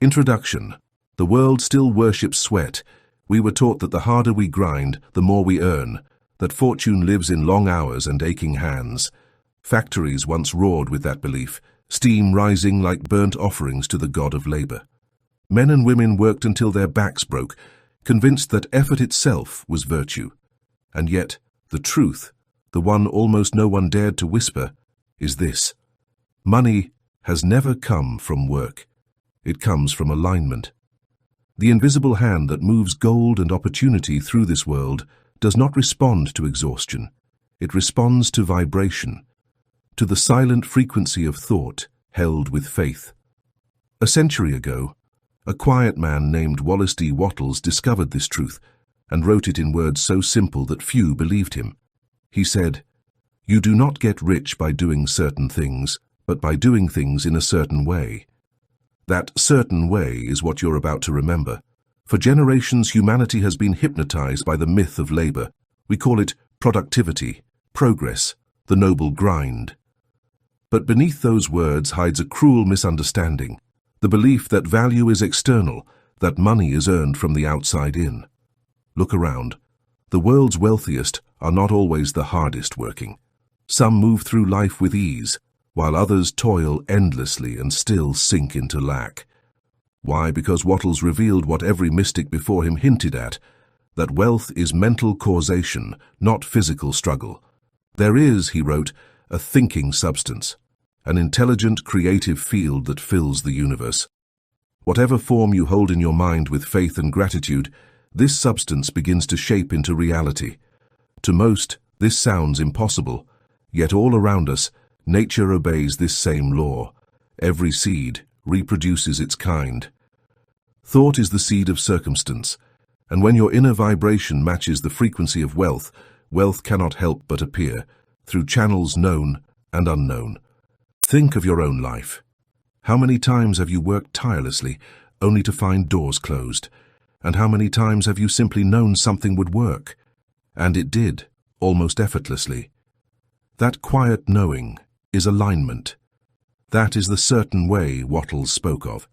Introduction. The world still worships sweat. We were taught that the harder we grind, the more we earn, that fortune lives in long hours and aching hands. Factories once roared with that belief, steam rising like burnt offerings to the god of labor. Men and women worked until their backs broke, convinced that effort itself was virtue. And yet, the truth, the one almost no one dared to whisper, is this: money has never come from work. It comes from alignment. The invisible hand that moves gold and opportunity through this world does not respond to exhaustion. It responds to vibration, to the silent frequency of thought held with faith. A century ago, a quiet man named Wallace D. Wattles discovered this truth and wrote it in words so simple that few believed him. He said, "You do not get rich by doing certain things, but by doing things in a certain way." That certain way is what you're about to remember. For generations, humanity has been hypnotized by the myth of labor. We call it productivity, progress, the noble grind. But beneath those words hides a cruel misunderstanding, the belief that value is external, that money is earned from the outside in. Look around. The world's wealthiest are not always the hardest working. Some move through life with ease, while others toil endlessly and still sink into lack. Why? Because Wattles revealed what every mystic before him hinted at, that wealth is mental causation, not physical struggle. There is, he wrote, a thinking substance, an intelligent, creative field that fills the universe. Whatever form you hold in your mind with faith and gratitude, this substance begins to shape into reality. To most, this sounds impossible, yet all around us, nature obeys this same law. Every seed reproduces its kind. Thought is the seed of circumstance, and when your inner vibration matches the frequency of wealth, wealth cannot help but appear, through channels known and unknown. Think of your own life. How many times have you worked tirelessly, only to find doors closed? And how many times have you simply known something would work? And it did, almost effortlessly. That quiet knowing is alignment. That is the certain way Wattles spoke of.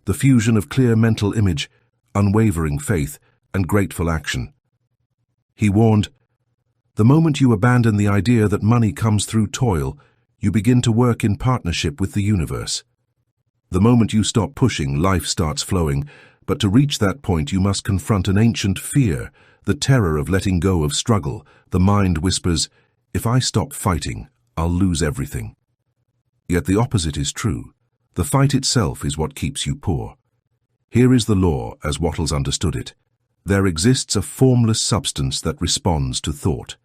The fusion of clear mental image, unwavering faith, and grateful action. He warned, "The moment you abandon the idea that money comes through toil, you begin to work in partnership with the universe. The moment you stop pushing, life starts flowing, but to reach that point you must confront an ancient fear, the terror of letting go of struggle. The mind whispers, 'If I stop fighting, I'll lose everything.' Yet the opposite is true. The fight itself is what keeps you poor. Here is the law as Wattles understood it. There exists a formless substance that responds to thought.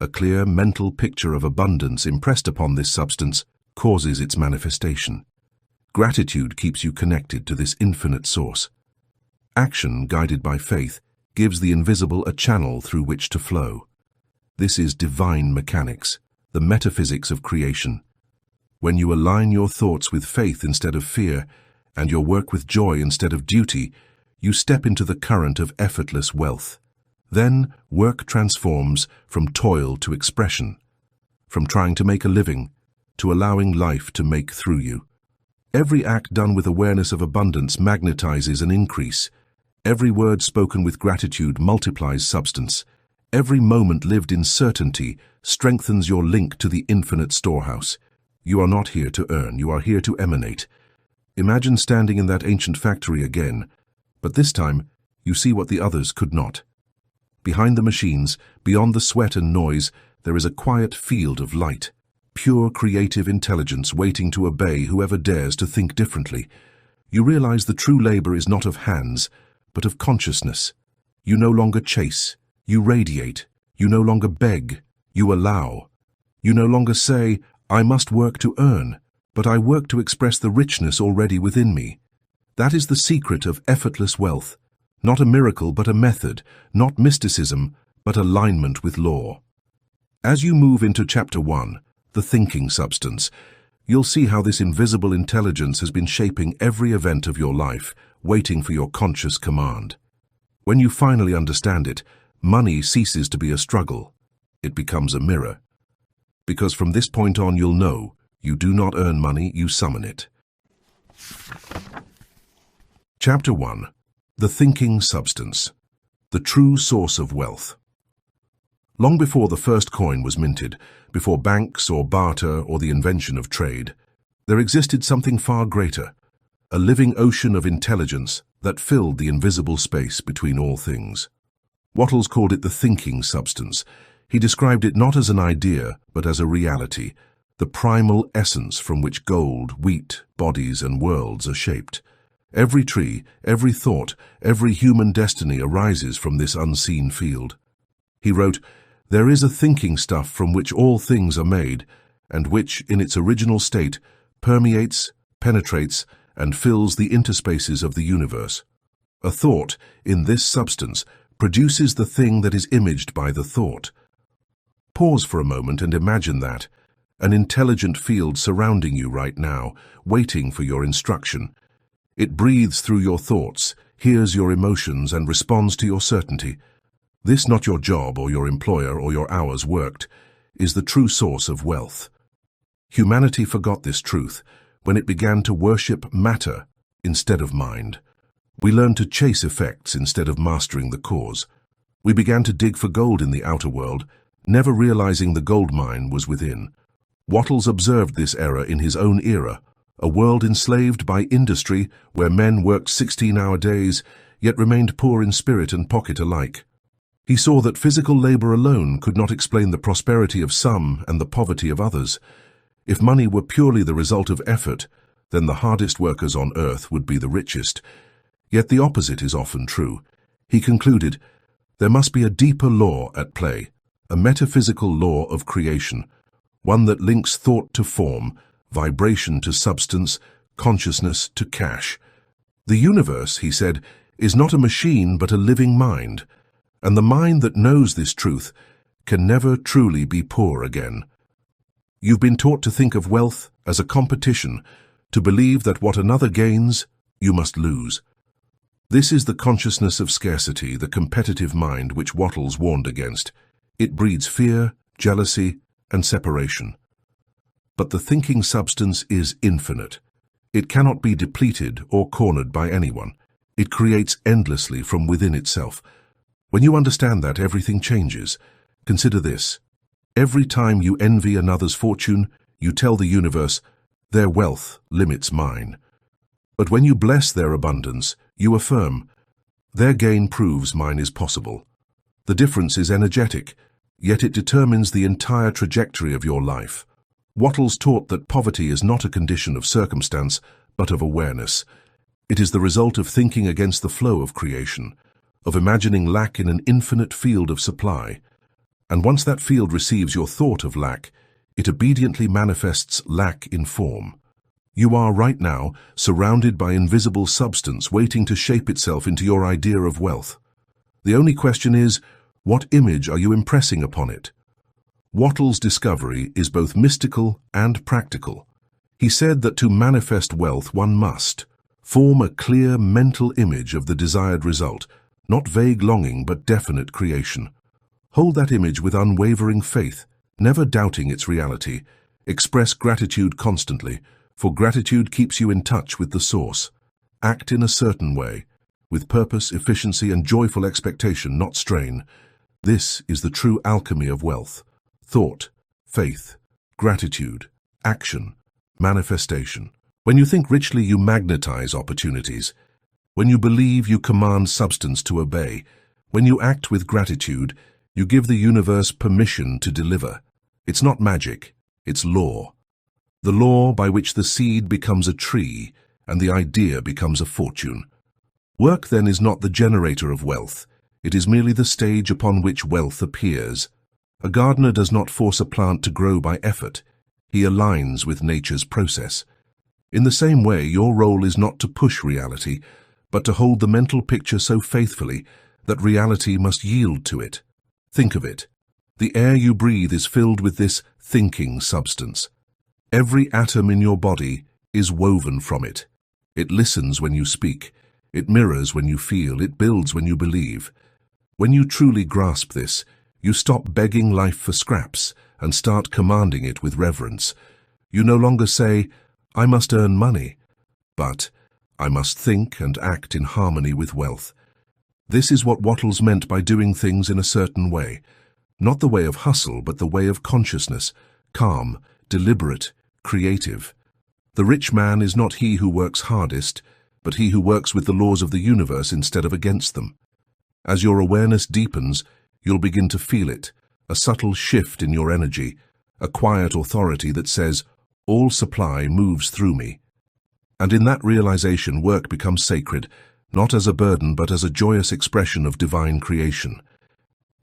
A clear mental picture of abundance impressed upon this substance causes its manifestation. Gratitude keeps you connected to this infinite source. Action, guided by faith, gives the invisible a channel through which to flow. This is divine mechanics, the metaphysics of creation. When you align your thoughts with faith instead of fear, and your work with joy instead of duty, you step into the current of effortless wealth. Then work transforms from toil to expression, from trying to make a living to allowing life to make through you. Every act done with awareness of abundance magnetizes an increase. Every word spoken with gratitude multiplies substance. Every moment lived in certainty strengthens your link to the infinite storehouse. You are not here to earn, you are here to emanate. Imagine standing in that ancient factory again, but this time you see what the others could not. Behind the machines, beyond the sweat and noise, there is a quiet field of light, pure creative intelligence waiting to obey whoever dares to think differently. You realize the true labor is not of hands, but of consciousness. You no longer chase, you radiate. You no longer beg, you allow. You no longer say, "I must work to earn," but "I work to express the richness already within me." That is the secret of effortless wealth. Not a miracle, but a method. Not mysticism, but alignment with law. As you move into Chapter 1, the thinking substance, you'll see how this invisible intelligence has been shaping every event of your life, waiting for your conscious command. When you finally understand it, money ceases to be a struggle. It becomes a mirror. Because from this point on you'll know, you do not earn money, you summon it. Chapter 1. The Thinking Substance. The True Source of Wealth. Long before the first coin was minted, before banks or barter or the invention of trade, there existed something far greater, a living ocean of intelligence that filled the invisible space between all things. Wattles called it the thinking substance. He described it not as an idea, but as a reality, the primal essence from which gold, wheat, bodies, and worlds are shaped. Every tree, every thought, every human destiny arises from this unseen field. He wrote, "There is a thinking stuff from which all things are made, and which, in its original state, permeates, penetrates, and fills the interspaces of the universe. A thought, in this substance, produces the thing that is imaged by the thought." Pause for a moment and imagine that, an intelligent field surrounding you right now, waiting for your instruction. It breathes through your thoughts, hears your emotions, and responds to your certainty. This, not your job or your employer or your hours worked, is the true source of wealth. Humanity forgot this truth when it began to worship matter instead of mind. We learned to chase effects instead of mastering the cause. We began to dig for gold in the outer world, never realizing the gold mine was within. Wattles observed this error in his own era, a world enslaved by industry where men worked 16-hour days, yet remained poor in spirit and pocket alike. He saw that physical labor alone could not explain the prosperity of some and the poverty of others. If money were purely the result of effort, then the hardest workers on earth would be the richest. Yet the opposite is often true. He concluded, there must be a deeper law at play, a metaphysical law of creation, one that links thought to form, vibration to substance, consciousness to cash. The universe, he said, is not a machine but a living mind, and the mind that knows this truth can never truly be poor again. You've been taught to think of wealth as a competition, to believe that what another gains, you must lose. This is the consciousness of scarcity, the competitive mind which Wattles warned against. It breeds fear, jealousy, and separation. But the thinking substance is infinite. It cannot be depleted or cornered by anyone. It creates endlessly from within itself. When you understand that, everything changes. Consider this. Every time you envy another's fortune, you tell the universe, their wealth limits mine. But when you bless their abundance, you affirm, their gain proves mine is possible. The difference is energetic, yet it determines the entire trajectory of your life. Wattles taught that poverty is not a condition of circumstance, but of awareness. It is the result of thinking against the flow of creation, of imagining lack in an infinite field of supply. And once that field receives your thought of lack, it obediently manifests lack in form. You are right now surrounded by invisible substance waiting to shape itself into your idea of wealth. The only question is, what image are you impressing upon it? Wattles' discovery is both mystical and practical. He said that to manifest wealth one must form a clear mental image of the desired result, not vague longing but definite creation. Hold that image with unwavering faith, never doubting its reality. Express gratitude constantly, for gratitude keeps you in touch with the source. Act in a certain way, with purpose, efficiency, and joyful expectation, not strain. This is the true alchemy of wealth. Thought, faith, gratitude, action, manifestation. When you think richly, you magnetize opportunities. When you believe, you command substance to obey. When you act with gratitude, you give the universe permission to deliver. It's not magic, it's law. The law by which the seed becomes a tree and the idea becomes a fortune. Work, then, is not the generator of wealth. It is merely the stage upon which wealth appears. A gardener does not force a plant to grow by effort. He aligns with nature's process. In the same way, your role is not to push reality, but to hold the mental picture so faithfully that reality must yield to it. Think of it. The air you breathe is filled with this thinking substance. Every atom in your body is woven from it. It listens when you speak. It mirrors when you feel. It builds when you believe. When you truly grasp this, you stop begging life for scraps and start commanding it with reverence. You no longer say, I must earn money, but I must think and act in harmony with wealth. This is what Wattles meant by doing things in a certain way. Not the way of hustle, but the way of consciousness, calm, deliberate, creative. The rich man is not he who works hardest, but he who works with the laws of the universe instead of against them. As your awareness deepens, you'll begin to feel it, a subtle shift in your energy, a quiet authority that says, all supply moves through me. And in that realization, work becomes sacred, not as a burden but as a joyous expression of divine creation.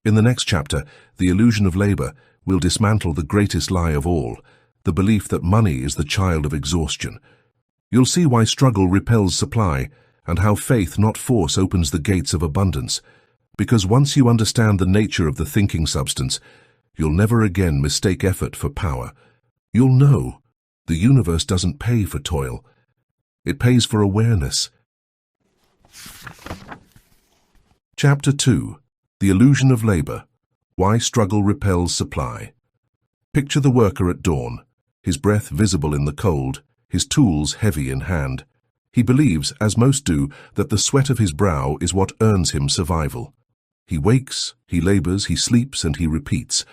In the next chapter, The Illusion of Labor, we'll dismantle the greatest lie of all, the belief that money is the child of exhaustion. You'll see why struggle repels supply, and how faith, not force, opens the gates of abundance. Because once you understand the nature of the thinking substance, you'll never again mistake effort for power. You'll know the universe doesn't pay for toil. It pays for awareness. Chapter 2. The Illusion of Labor. Why Struggle Repels Supply. Picture the worker at dawn, his breath visible in the cold, his tools heavy in hand. He believes, as most do, that the sweat of his brow is what earns him survival. He wakes, he labors, he sleeps, and he repeats.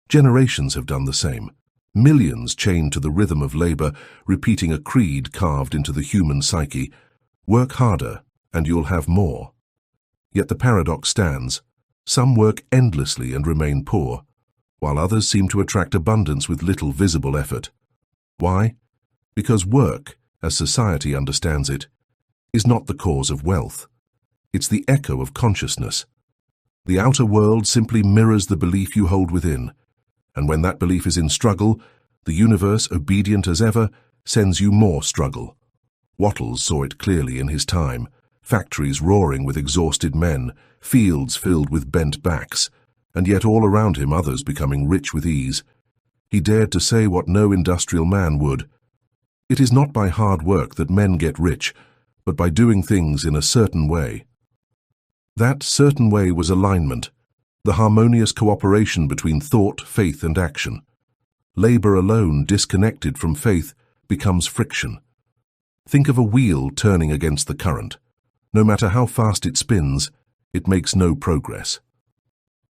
Generations have done the same. Millions chained to the rhythm of labor, repeating a creed carved into the human psyche. Work harder, and you'll have more. Yet the paradox stands. Some work endlessly and remain poor, while others seem to attract abundance with little visible effort. Why? Because work, as society understands it, is not the cause of wealth. It's the echo of consciousness. The outer world simply mirrors the belief you hold within, and when that belief is in struggle, the universe, obedient as ever, sends you more struggle. Wattles saw it clearly in his time. Factories roaring with exhausted men, fields filled with bent backs, and yet all around him others becoming rich with ease. He dared to say what no industrial man would. It is not by hard work that men get rich, but by doing things in a certain way. That certain way was alignment, the harmonious cooperation between thought, faith, and action. Labor alone, disconnected from faith, becomes friction. Think of a wheel turning against the current. No matter how fast it spins, it makes no progress.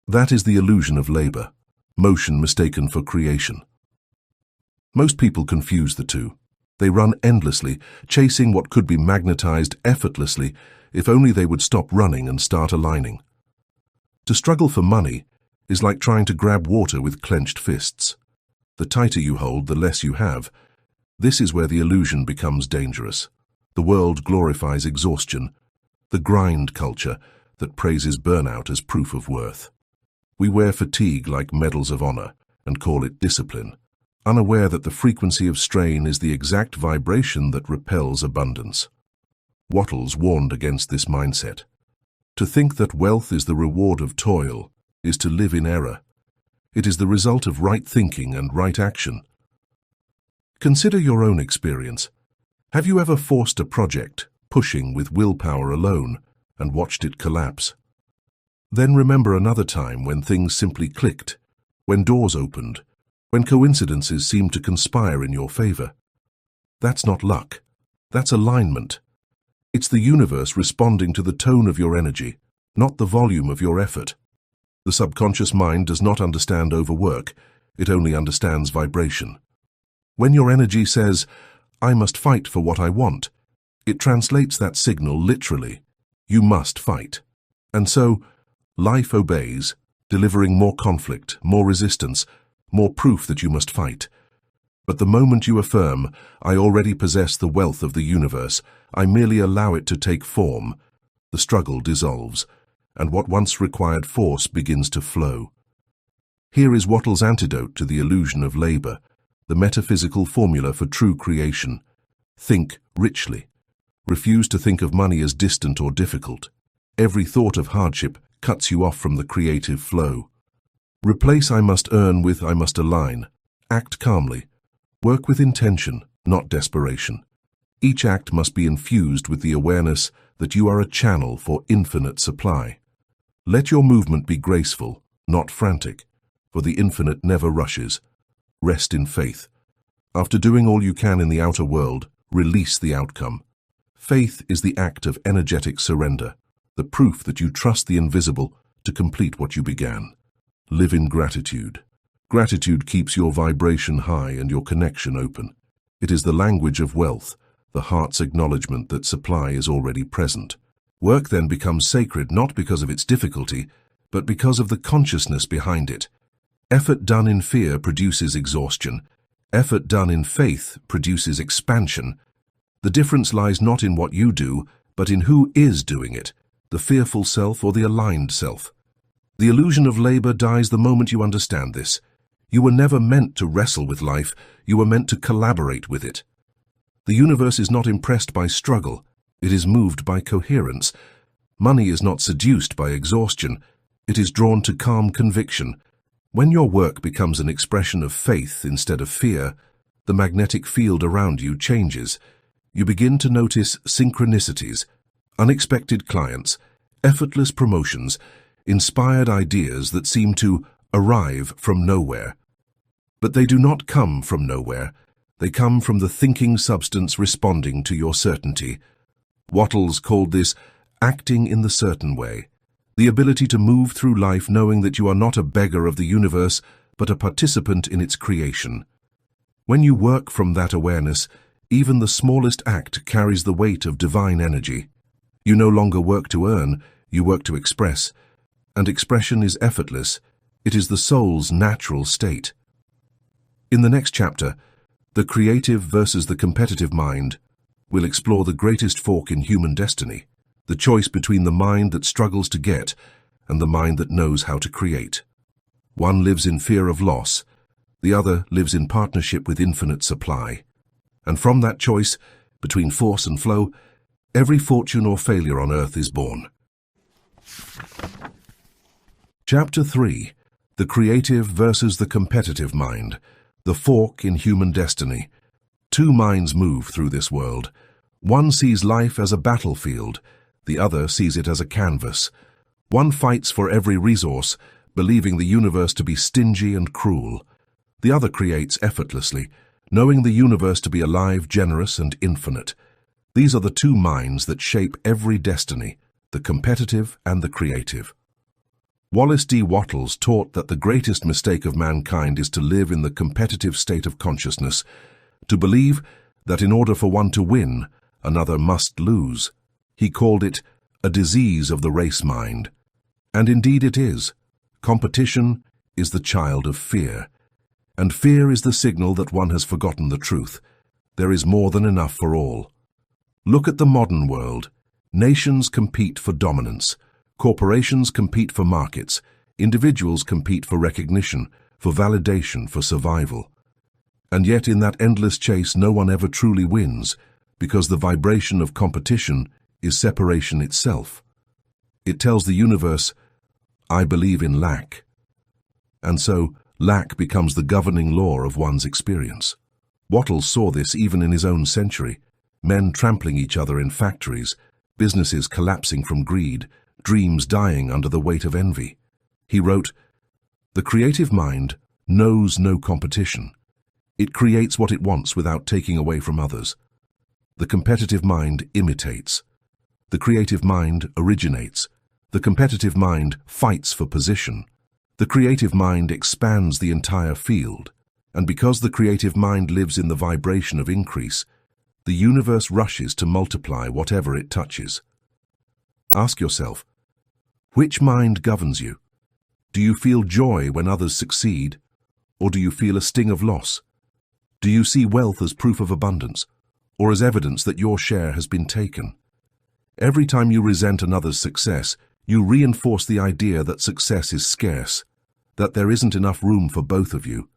That is the illusion of labor, motion mistaken for creation. Most people confuse the two. They run endlessly, chasing what could be magnetized effortlessly if only they would stop running and start aligning. To struggle for money is like trying to grab water with clenched fists. The tighter you hold, the less you have. This is where the illusion becomes dangerous. The world glorifies exhaustion, the grind culture that praises burnout as proof of worth. We wear fatigue like medals of honor and call it discipline, unaware that the frequency of strain is the exact vibration that repels abundance. Wattles warned against this mindset. To think that wealth is the reward of toil is to live in error. It is the result of right thinking and right action. Consider your own experience. Have you ever forced a project, pushing with willpower alone, and watched it collapse? Then remember another time when things simply clicked, when doors opened, when coincidences seemed to conspire in your favor. That's not luck. That's alignment. It's the universe responding to the tone of your energy, not the volume of your effort. The subconscious mind does not understand overwork. It only understands vibration. When your energy says, "I must fight for what I want," it translates that signal literally. You must fight. And so, life obeys, delivering more conflict, more resistance, more proof that you must fight. But the moment you affirm, "I already possess the wealth of the universe, I merely allow it to take form," the struggle dissolves, and what once required force begins to flow. Here is Wattles' antidote to the illusion of labor, the metaphysical formula for true creation. Think richly. Refuse to think of money as distant or difficult. Every thought of hardship cuts you off from the creative flow. Replace "I must earn" with "I must align." Act calmly. Work with intention, not desperation. Each act must be infused with the awareness that you are a channel for infinite supply. Let your movement be graceful, not frantic, for the infinite never rushes. Rest in faith. After doing all you can in the outer world, release the outcome. Faith is the act of energetic surrender, the proof that you trust the invisible to complete what you began. Live in gratitude. Gratitude keeps your vibration high and your connection open. It is the language of wealth, the heart's acknowledgement that supply is already present. Work then becomes sacred not because of its difficulty, but because of the consciousness behind it. Effort done in fear produces exhaustion. Effort done in faith produces expansion. The difference lies not in what you do, but in who is doing it, the fearful self or the aligned self. The illusion of labor dies the moment you understand this. You were never meant to wrestle with life, you were meant to collaborate with it. The universe is not impressed by struggle, it is moved by coherence. Money is not seduced by exhaustion, it is drawn to calm conviction. When your work becomes an expression of faith instead of fear, the magnetic field around you changes. You begin to notice synchronicities, unexpected clients, effortless promotions, inspired ideas that seem to arrive from nowhere. But they do not come from nowhere. They come from the thinking substance responding to your certainty. Wattles called this acting in the certain way, the ability to move through life knowing that you are not a beggar of the universe, but a participant in its creation. When you work from that awareness, even the smallest act carries the weight of divine energy. You no longer work to earn, you work to express. And expression is effortless. It is the soul's natural state. In the next chapter, The Creative versus the Competitive Mind, we'll explore the greatest fork in human destiny, the choice between the mind that struggles to get and the mind that knows how to create. One lives in fear of loss, the other lives in partnership with infinite supply. And from that choice, between force and flow, every fortune or failure on earth is born. Chapter 3. The Creative versus the Competitive Mind, the fork in human destiny. Two minds move through this world. One sees life as a battlefield, the other sees it as a canvas. One fights for every resource, believing the universe to be stingy and cruel. The other creates effortlessly, knowing the universe to be alive, generous, and infinite. These are the two minds that shape every destiny, the competitive and the creative. Wallace D. Wattles taught that the greatest mistake of mankind is to live in the competitive state of consciousness, to believe that in order for one to win, another must lose. He called it a disease of the race mind. And indeed it is. Competition is the child of fear. And fear is the signal that one has forgotten the truth. There is more than enough for all. Look at the modern world. Nations compete for dominance. Corporations compete for markets. Individuals compete for recognition, for validation, for survival. And yet in that endless chase no one ever truly wins, because the vibration of competition is separation itself. It tells the universe, I believe in lack. And so, lack becomes the governing law of one's experience. Wattles saw this even in his own century. Men trampling each other in factories, businesses collapsing from greed, dreams dying under the weight of envy. He wrote, The creative mind knows no competition. It creates what it wants without taking away from others. The competitive mind imitates. The creative mind originates. The competitive mind fights for position. The creative mind expands the entire field. And because the creative mind lives in the vibration of increase, the universe rushes to multiply whatever it touches. Ask yourself, which mind governs you? Do you feel joy when others succeed, or do you feel a sting of loss? Do you see wealth as proof of abundance, or as evidence that your share has been taken? Every time you resent another's success, you reinforce the idea that success is scarce, that there isn't enough room for both of you.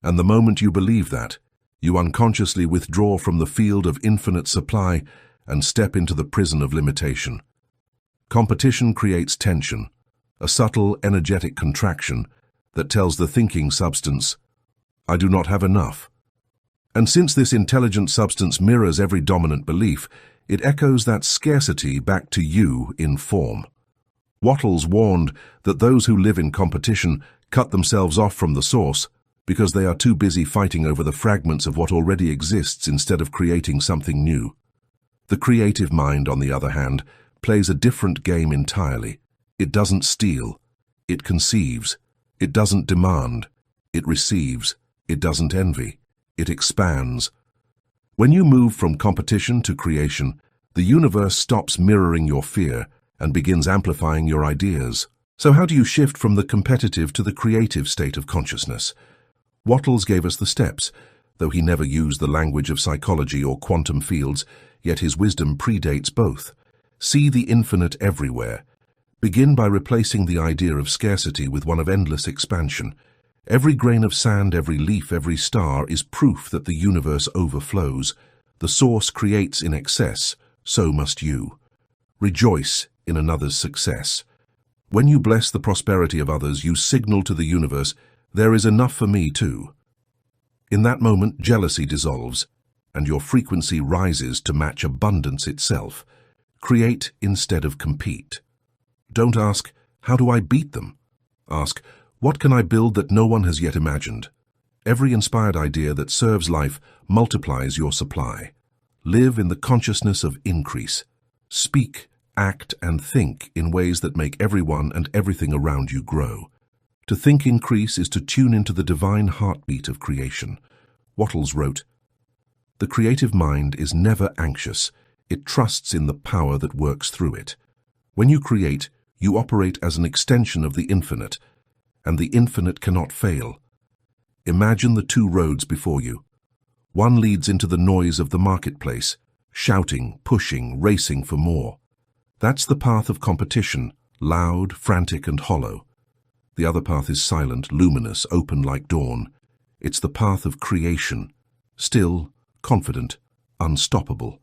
And the moment you believe that, you unconsciously withdraw from the field of infinite supply and step into the prison of limitation. Competition creates tension, a subtle energetic contraction that tells the thinking substance, I do not have enough. And since this intelligent substance mirrors every dominant belief, it echoes that scarcity back to you in form. Wattles warned that those who live in competition cut themselves off from the source because they are too busy fighting over the fragments of what already exists instead of creating something new. The creative mind, on the other hand, plays a different game entirely. It doesn't steal. It conceives. It doesn't demand. It receives. It doesn't envy. It expands. When you move from competition to creation, the universe stops mirroring your fear and begins amplifying your ideas. So how do you shift from the competitive to the creative state of consciousness? Wattles gave us the steps. Though he never used the language of psychology or quantum fields, yet his wisdom predates both. See the infinite everywhere. Begin by replacing the idea of scarcity with one of endless expansion. Every grain of sand, every leaf, every star is proof that the universe overflows. The source creates in excess, so must you. Rejoice in another's success. When you bless the prosperity of others, you signal to the universe, there is enough for me too. In that moment, jealousy dissolves, and your frequency rises to match abundance itself. Create instead of compete. Don't ask, how do I beat them? Ask, what can I build that no one has yet imagined? Every inspired idea that serves life multiplies your supply. Live in the consciousness of increase. Speak, act, and think in ways that make everyone and everything around you grow. To think increase is to tune into the divine heartbeat of creation. Wattles wrote, "The creative mind is never anxious. It trusts in the power that works through it. When you create, you operate as an extension of the infinite, and the infinite cannot fail. Imagine the two roads before you. One leads into the noise of the marketplace, shouting, pushing, racing for more. That's the path of competition, loud, frantic, and hollow. The other path is silent, luminous, open like dawn. It's the path of creation, still, confident, unstoppable.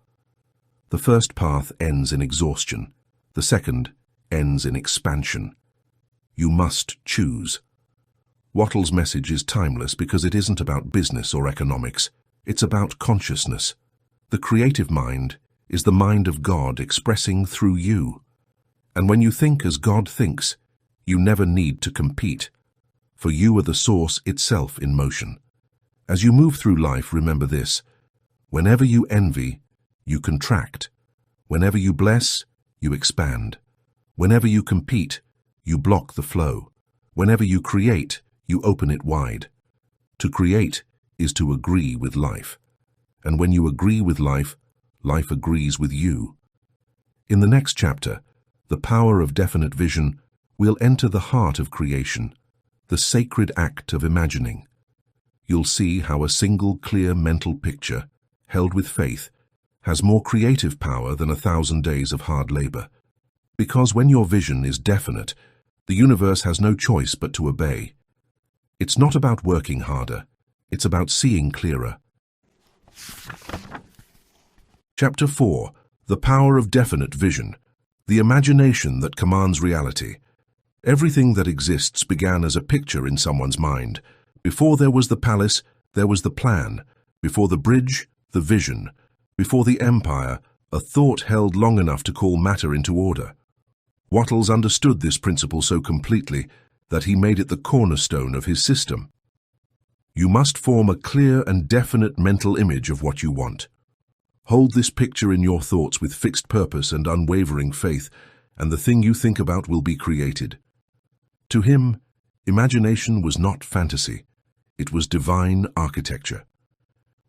The first path ends in exhaustion. The second ends in expansion. You must choose." Wattles' message is timeless because it isn't about business or economics. It's about consciousness. The creative mind is the mind of God expressing through you. And when you think as God thinks, you never need to compete, for you are the source itself in motion. As you move through life, remember this: whenever you envy, you contract. Whenever you bless, you expand. Whenever you compete, you block the flow. Whenever you create, you open it wide. To create is to agree with life. And when you agree with life, life agrees with you. In the next chapter, The Power of Definite Vision, we'll enter the heart of creation, the sacred act of imagining. You'll see how a single clear mental picture, held with faith, has more creative power than 1,000 days of hard labor. Because when your vision is definite, the universe has no choice but to obey. It's not about working harder, it's about seeing clearer. Chapter 4. The Power of Definite Vision, the imagination that commands reality. Everything that exists began as a picture in someone's mind. Before there was the palace, there was the plan. Before the bridge, the vision. Before the empire, a thought held long enough to call matter into order. Wattles understood this principle so completely that he made it the cornerstone of his system. You must form a clear and definite mental image of what you want. Hold this picture in your thoughts with fixed purpose and unwavering faith, and the thing you think about will be created. To him, imagination was not fantasy. It was divine architecture.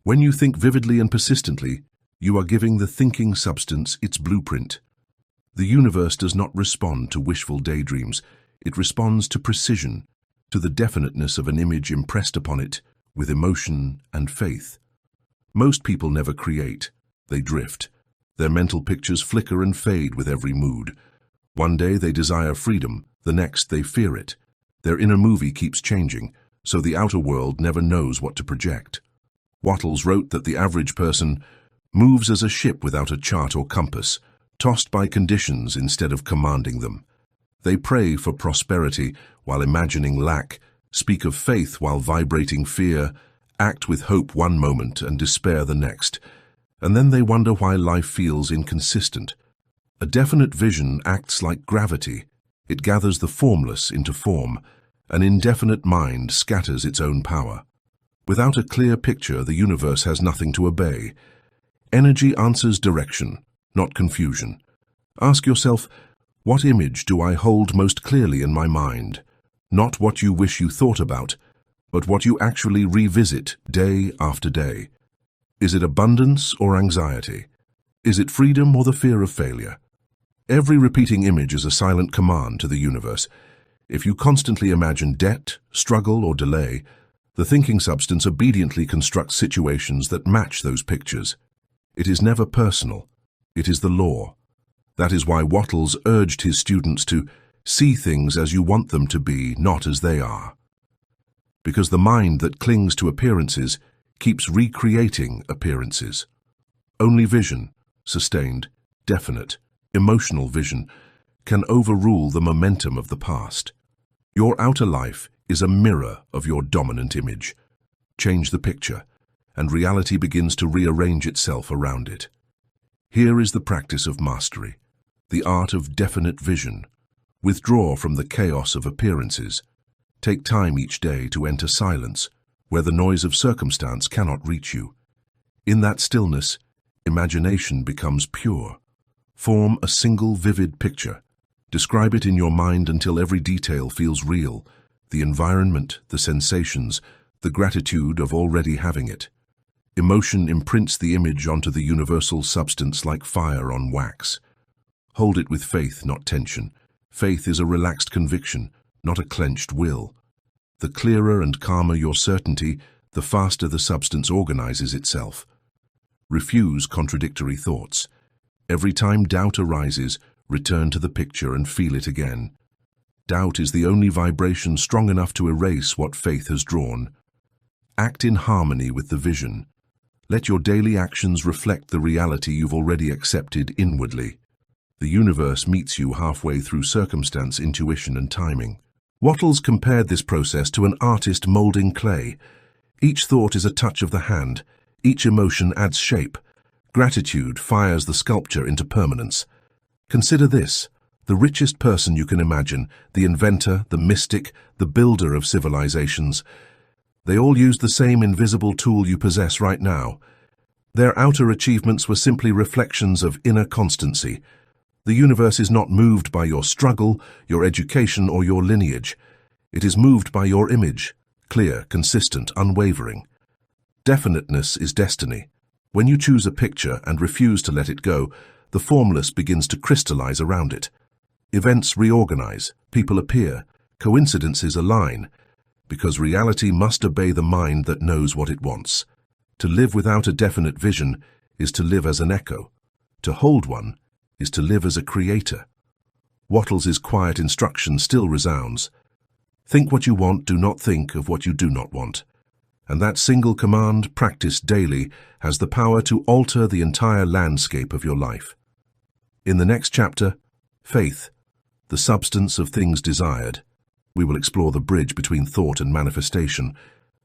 When you think vividly and persistently, you are giving the thinking substance its blueprint. The universe does not respond to wishful daydreams. It responds to precision, to the definiteness of an image impressed upon it with emotion and faith. Most people never create. They drift. Their mental pictures flicker and fade with every mood. One day they desire freedom, the next they fear it. Their inner movie keeps changing, so the outer world never knows what to project. Wattles wrote that the average person moves as a ship without a chart or compass, tossed by conditions instead of commanding them. They pray for prosperity while imagining lack, speak of faith while vibrating fear, act with hope one moment and despair the next, and then they wonder why life feels inconsistent. A definite vision acts like gravity. It gathers the formless into form. An indefinite mind scatters its own power. Without a clear picture, the universe has nothing to obey. Energy answers direction, not confusion. Ask yourself, what image do I hold most clearly in my mind? Not what you wish you thought about, but what you actually revisit day after day. Is it abundance or anxiety? Is it freedom or the fear of failure? Every repeating image is a silent command to the universe. If you constantly imagine debt, struggle, or delay, the thinking substance obediently constructs situations that match those pictures. It is never personal. It is the law. That is why Wattles urged his students to see things as you want them to be, not as they are. Because the mind that clings to appearances keeps recreating appearances. Only vision, sustained, definite, emotional vision, can overrule the momentum of the past. Your outer life is a mirror of your dominant image. Change the picture, and reality begins to rearrange itself around it. Here is the practice of mastery, the art of definite vision. Withdraw from the chaos of appearances. Take time each day to enter silence, where the noise of circumstance cannot reach you. In that stillness, imagination becomes pure. Form a single vivid picture. Describe it in your mind until every detail feels real, the environment, the sensations, the gratitude of already having it. Emotion imprints the image onto the universal substance like fire on wax. Hold it with faith, not tension. Faith is a relaxed conviction, not a clenched will. The clearer and calmer your certainty, the faster the substance organizes itself. Refuse contradictory thoughts. Every time doubt arises, return to the picture and feel it again. Doubt is the only vibration strong enough to erase what faith has drawn. Act in harmony with the vision. Let your daily actions reflect the reality you've already accepted inwardly. The universe meets you halfway through circumstance, intuition, and timing. Wattles compared this process to an artist molding clay. Each thought is a touch of the hand. Each emotion adds shape. Gratitude fires the sculpture into permanence. Consider this: the richest person you can imagine, the inventor, the mystic, the builder of civilizations. They all used the same invisible tool you possess right now. Their outer achievements were simply reflections of inner constancy. The universe is not moved by your struggle, your education, or your lineage. It is moved by your image, clear, consistent, unwavering. Definiteness is destiny. When you choose a picture and refuse to let it go, the formless begins to crystallize around it. Events reorganize, people appear, coincidences align, because reality must obey the mind that knows what it wants. To live without a definite vision is to live as an echo. To hold one is to live as a creator. Wattles' quiet instruction still resounds. Think what you want, do not think of what you do not want. And that single command, practiced daily, has the power to alter the entire landscape of your life. In the next chapter, Faith, the substance of things desired, we will explore the bridge between thought and manifestation,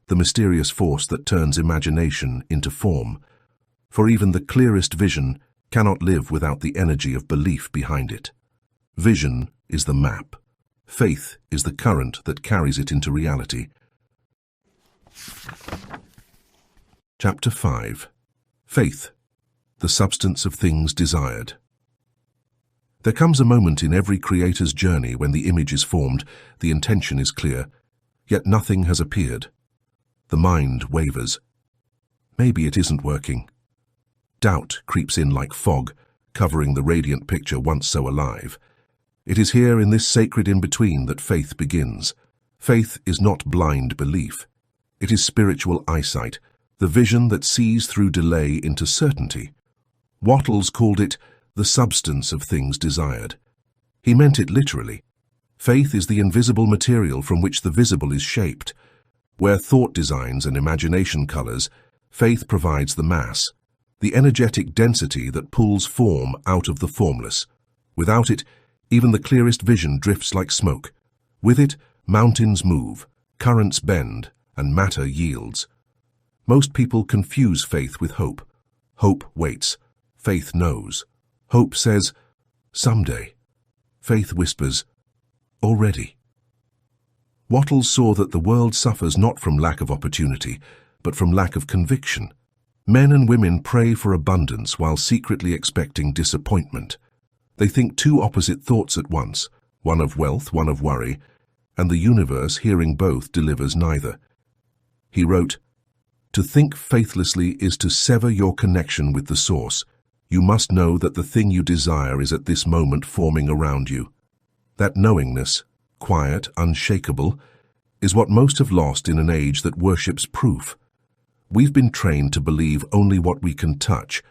the mysterious force that turns imagination into form. For even the clearest vision cannot live without the energy of belief behind it. Vision is the map. Faith is the current that carries it into reality. Chapter 5. Faith, the substance of things desired. There comes a moment in every creator's journey when the image is formed, the intention is clear, yet nothing has appeared. The mind wavers. Maybe it isn't working. Doubt creeps in like fog, covering the radiant picture once so alive. It is here in this sacred in-between that faith begins. Faith is not blind belief. It is spiritual eyesight, the vision that sees through delay into certainty. Wattles called it the substance of things desired. He meant it literally. Faith is the invisible material from which the visible is shaped. Where thought designs and imagination colors, faith provides the mass, the energetic density that pulls form out of the formless. Without it, even the clearest vision drifts like smoke. With it, mountains move, currents bend, and matter yields. Most people confuse faith with hope. Hope waits. Faith knows. Hope says, someday. Faith whispers, already. Wattles saw that the world suffers not from lack of opportunity, but from lack of conviction. Men and women pray for abundance while secretly expecting disappointment. They think two opposite thoughts at once, one of wealth, one of worry, and the universe, hearing both, delivers neither. He wrote, "To think faithlessly is to sever your connection with the source. You must know that the thing you desire is at this moment forming around you. That knowingness, quiet, unshakable, is what most have lost in an age that worships proof. We've been trained to believe only what we can touch,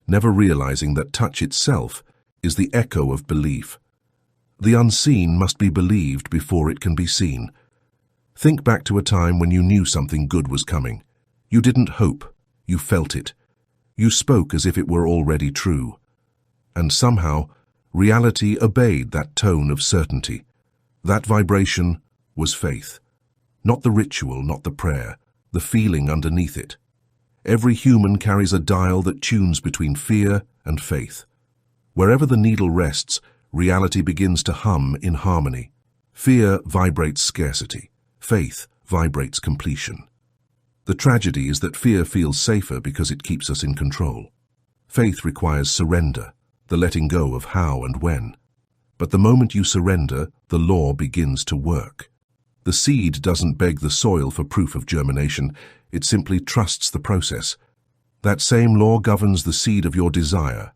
never realizing that touch itself is the echo of belief. The unseen must be believed before it can be seen. Think back to a time when you knew something good was coming. You didn't hope, you felt it. You spoke as if it were already true. And somehow, reality obeyed that tone of certainty. That vibration was faith. Not the ritual, not the prayer, the feeling underneath it. Every human carries a dial that tunes between fear and faith. Wherever the needle rests, reality begins to hum in harmony. Fear vibrates scarcity. Faith vibrates completion. The tragedy is that fear feels safer because it keeps us in control. Faith requires surrender, the letting go of how and when. But the moment you surrender, the law begins to work. The seed doesn't beg the soil for proof of germination, it simply trusts the process. That same law governs the seed of your desire.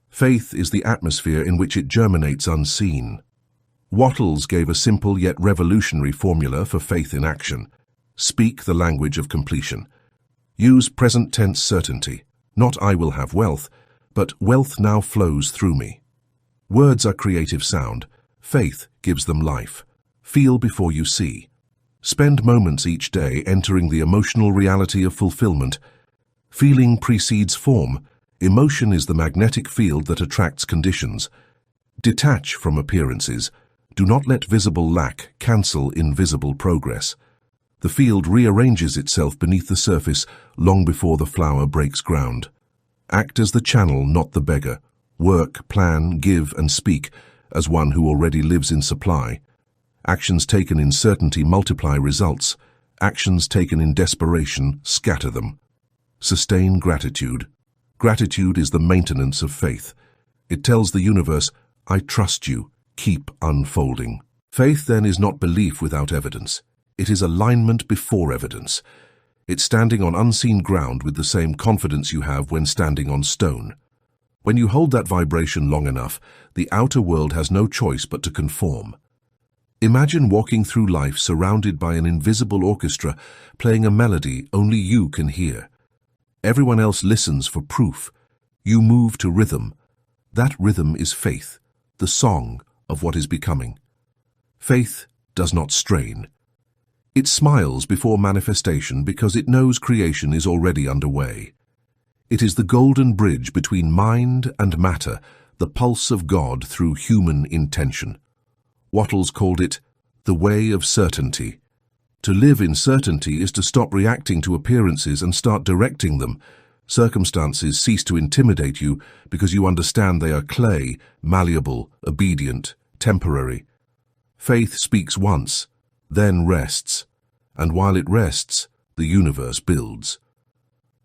Faith is the atmosphere in which it germinates unseen. Wattles gave a simple yet revolutionary formula for faith in action. Speak the language of completion. Use present tense certainty, not "I will have wealth," but "wealth now flows through me." Words are creative sound. Faith gives them life. Feel before you see. Spend moments each day entering the emotional reality of fulfillment. Feeling precedes form. Emotion is the magnetic field that attracts conditions. Detach from appearances. Do not let visible lack cancel invisible progress. The field rearranges itself beneath the surface long before the flower breaks ground. Act as the channel, not the beggar. Work, plan, give, and speak as one who already lives in supply. Actions taken in certainty multiply results. Actions taken in desperation scatter them. Sustain gratitude. Gratitude is the maintenance of faith. It tells the universe, "I trust you. Keep unfolding." Faith then is not belief without evidence. It is alignment before evidence. It's standing on unseen ground with the same confidence you have when standing on stone. When you hold that vibration long enough, the outer world has no choice but to conform. Imagine walking through life surrounded by an invisible orchestra playing a melody only you can hear. Everyone else listens for proof. You move to rhythm. That rhythm is faith, the song of what is becoming. Faith does not strain. It smiles before manifestation because it knows creation is already underway. It is the golden bridge between mind and matter, the pulse of God through human intention. Wattles called it the way of certainty. To live in certainty is to stop reacting to appearances and start directing them. Circumstances cease to intimidate you because you understand they are clay, malleable, obedient, temporary. Faith speaks once, then rests, and while it rests, the universe builds.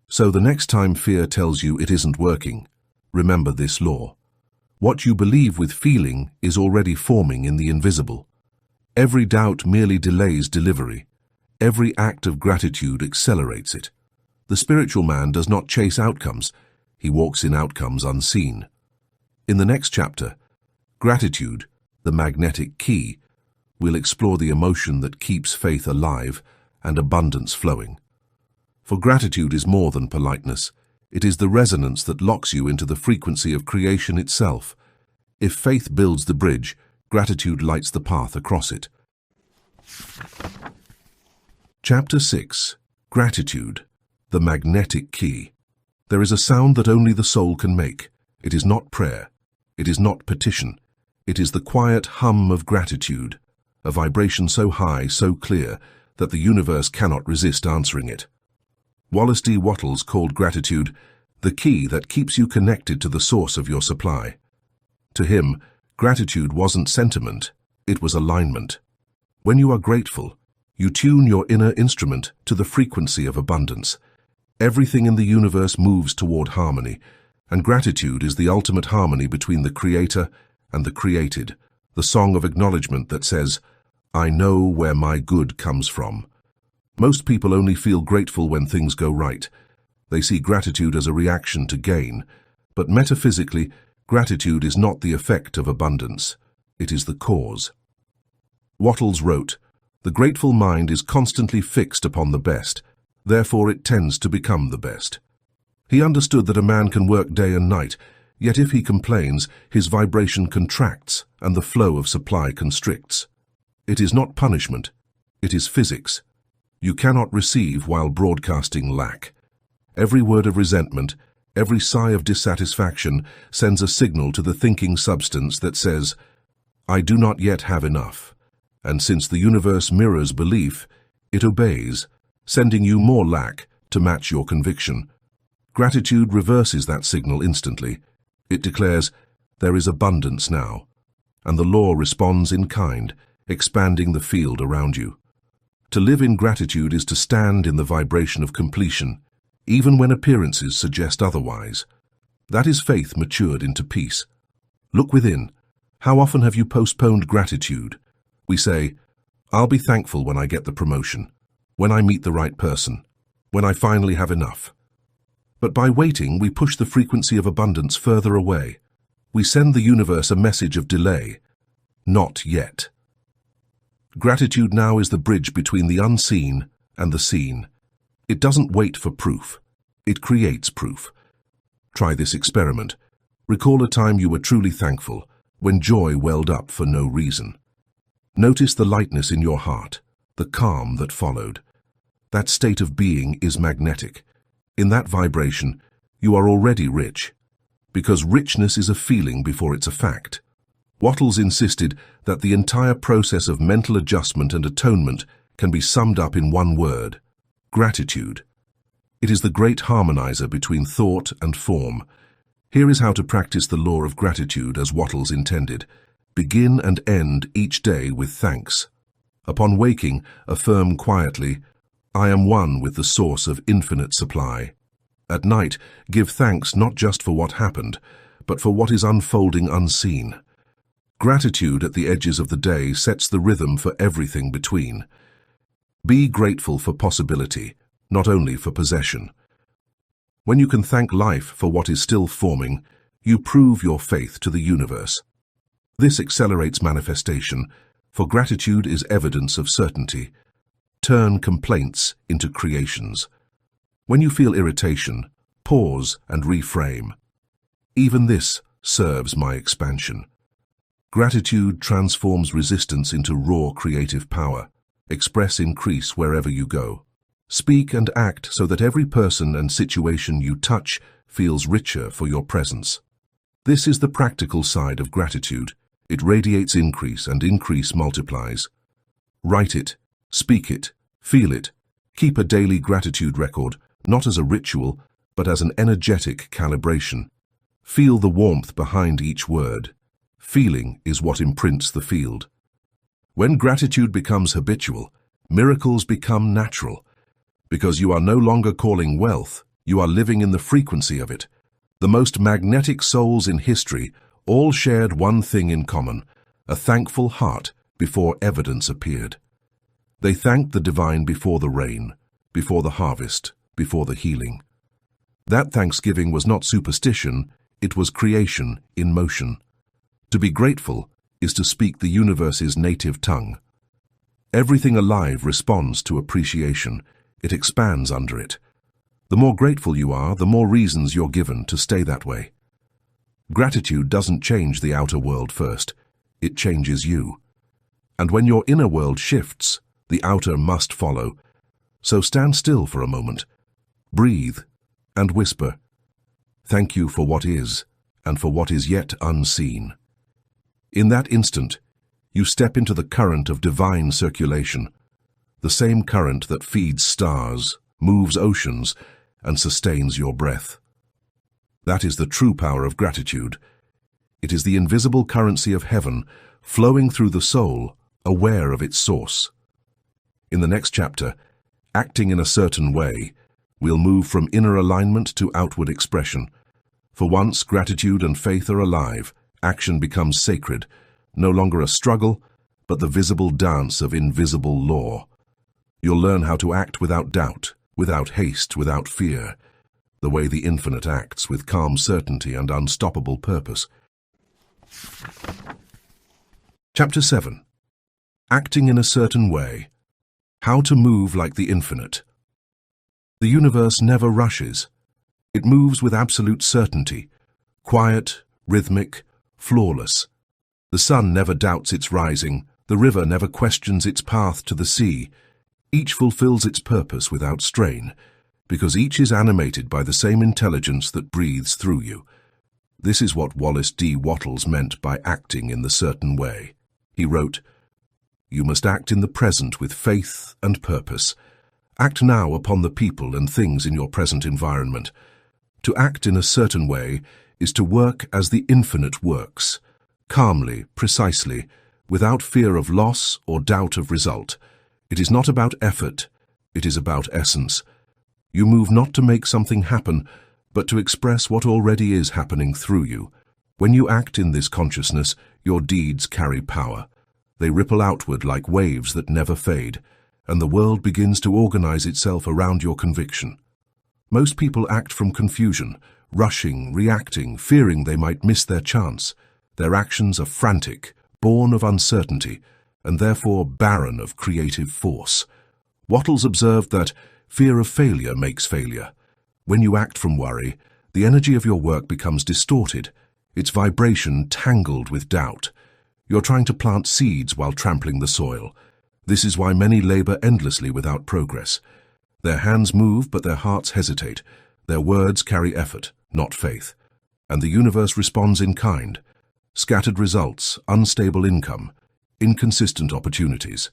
So the next time fear tells you it isn't working, remember this law. What you believe with feeling is already forming in the invisible. Every doubt merely delays delivery. Every act of gratitude accelerates it. The spiritual man does not chase outcomes. He walks in outcomes unseen. In the next chapter, Gratitude, the Magnetic Key, we'll explore the emotion that keeps faith alive and abundance flowing. For gratitude is more than politeness. It is the resonance that locks you into the frequency of creation itself. If faith builds the bridge, gratitude lights the path across it. Chapter 6. Gratitude, the Magnetic Key. There is a sound that only the soul can make. It is not prayer. It is not petition. It is the quiet hum of gratitude, a vibration so high, so clear, that the universe cannot resist answering it. Wallace D. Wattles called gratitude the key that keeps you connected to the source of your supply. To him, gratitude wasn't sentiment, it was alignment. When you are grateful, you tune your inner instrument to the frequency of abundance. Everything in the universe moves toward harmony, and gratitude is the ultimate harmony between the Creator and the created, the song of acknowledgement that says, "I know where my good comes from." Most people only feel grateful when things go right. They see gratitude as a reaction to gain, but metaphysically, gratitude is not the effect of abundance. It is the cause. Wattles wrote, "The grateful mind is constantly fixed upon the best, therefore it tends to become the best." He understood that a man can work day and night, yet if he complains, his vibration contracts and the flow of supply constricts. It is not punishment, it is physics. You cannot receive while broadcasting lack. Every word of resentment, every sigh of dissatisfaction sends a signal to the thinking substance that says, "I do not yet have enough." And since the universe mirrors belief, it obeys, sending you more lack to match your conviction. Gratitude reverses that signal instantly. It declares, "There is abundance now," and the law responds in kind, expanding the field around you. To live in gratitude is to stand in the vibration of completion, even when appearances suggest otherwise. That is faith matured into peace. Look within. How often have you postponed gratitude? We say, "I'll be thankful when I get the promotion, when I meet the right person, when I finally have enough." But by waiting, we push the frequency of abundance further away. We send the universe a message of delay. Not yet. Gratitude now is the bridge between the unseen and the seen. It doesn't wait for proof. It creates proof. Try this experiment. Recall a time you were truly thankful, when joy welled up for no reason. Notice the lightness in your heart, the calm that followed. That state of being is magnetic. In that vibration, you are already rich, because richness is a feeling before it's a fact. Wattles insisted that the entire process of mental adjustment and atonement can be summed up in one word: gratitude. It is the great harmonizer between thought and form. Here is how to practice the law of gratitude as Wattles intended. Begin and end each day with thanks. Upon waking, affirm quietly, "I am one with the source of infinite supply." At night, give thanks not just for what happened, but for what is unfolding unseen. Gratitude at the edges of the day sets the rhythm for everything between. Be grateful for possibility, not only for possession. When you can thank life for what is still forming, you prove your faith to the universe. This accelerates manifestation, for gratitude is evidence of certainty. Turn complaints into creations. When you feel irritation, pause and reframe. Even this serves my expansion. Gratitude transforms resistance into raw creative power. Express increase wherever you go. Speak and act so that every person and situation you touch feels richer for your presence. This is the practical side of gratitude. It radiates increase, and increase multiplies. Write it, speak it, feel it. Keep a daily gratitude record, not as a ritual, but as an energetic calibration. Feel the warmth behind each word. Feeling is what imprints the field. When gratitude becomes habitual, miracles become natural. Because you are no longer calling wealth, you are living in the frequency of it. The most magnetic souls in history all shared one thing in common: a thankful heart before evidence appeared. They thanked the divine before the rain, before the harvest, before the healing. That thanksgiving was not superstition, it was creation in motion. To be grateful is to speak the universe's native tongue. Everything alive responds to appreciation. It expands under it. The more grateful you are, the more reasons you're given to stay that way. Gratitude doesn't change the outer world first. It changes you. And when your inner world shifts, the outer must follow. So stand still for a moment. Breathe and whisper, "Thank you for what is, and for what is yet unseen." In that instant, you step into the current of divine circulation, the same current that feeds stars, moves oceans, and sustains your breath. That is the true power of gratitude. It is the invisible currency of heaven flowing through the soul, aware of its source. In the next chapter, Acting in a Certain Way, We'll move from inner alignment to outward expression. For once, gratitude and faith are alive. Action becomes sacred, no longer a struggle, but the visible dance of invisible law. You'll learn how to act without doubt, without haste, without fear, the way the infinite acts with calm certainty and unstoppable purpose. Chapter 7. Acting in a certain way. How to move like the infinite. The universe never rushes. It moves with absolute certainty, quiet, rhythmic, flawless. The sun never doubts its rising, the river never questions its path to the sea. Each fulfills its purpose without strain, because each is animated by the same intelligence that breathes through you. This is what Wallace D. Wattles meant by acting in the certain way. He wrote, "You must act in the present with faith and purpose. Act now upon the people and things in your present environment. To act in a certain way is to work as the infinite works, calmly, precisely, without fear of loss or doubt of result. It is not about effort, it is about essence. You move not to make something happen, but to express what already is happening through you. When you act in this consciousness, your deeds carry power. They ripple outward like waves that never fade, and the world begins to organize itself around your conviction. Most people act from confusion, rushing, reacting, fearing they might miss their chance. Their actions are frantic, born of uncertainty, and therefore barren of creative force. Wattles observed that fear of failure makes failure. When you act from worry, the energy of your work becomes distorted, its vibration tangled with doubt. You're trying to plant seeds while trampling the soil. This is why many labor endlessly without progress. Their hands move, but their hearts hesitate. Their words carry effort, not faith. And the universe responds in kind. Scattered results, unstable income, inconsistent opportunities.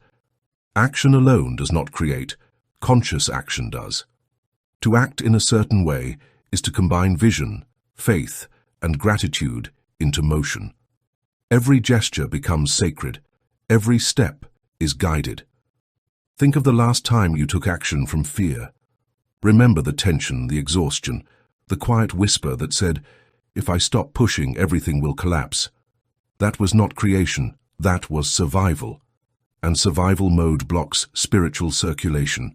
Action alone does not create. Conscious action does. To act in a certain way is to combine vision, faith, and gratitude into motion. Every gesture becomes sacred. Every step is guided. Think of the last time you took action from fear. Remember the tension, the exhaustion, the quiet whisper that said, "If I stop pushing, everything will collapse." That was not creation, that was survival. And survival mode blocks spiritual circulation.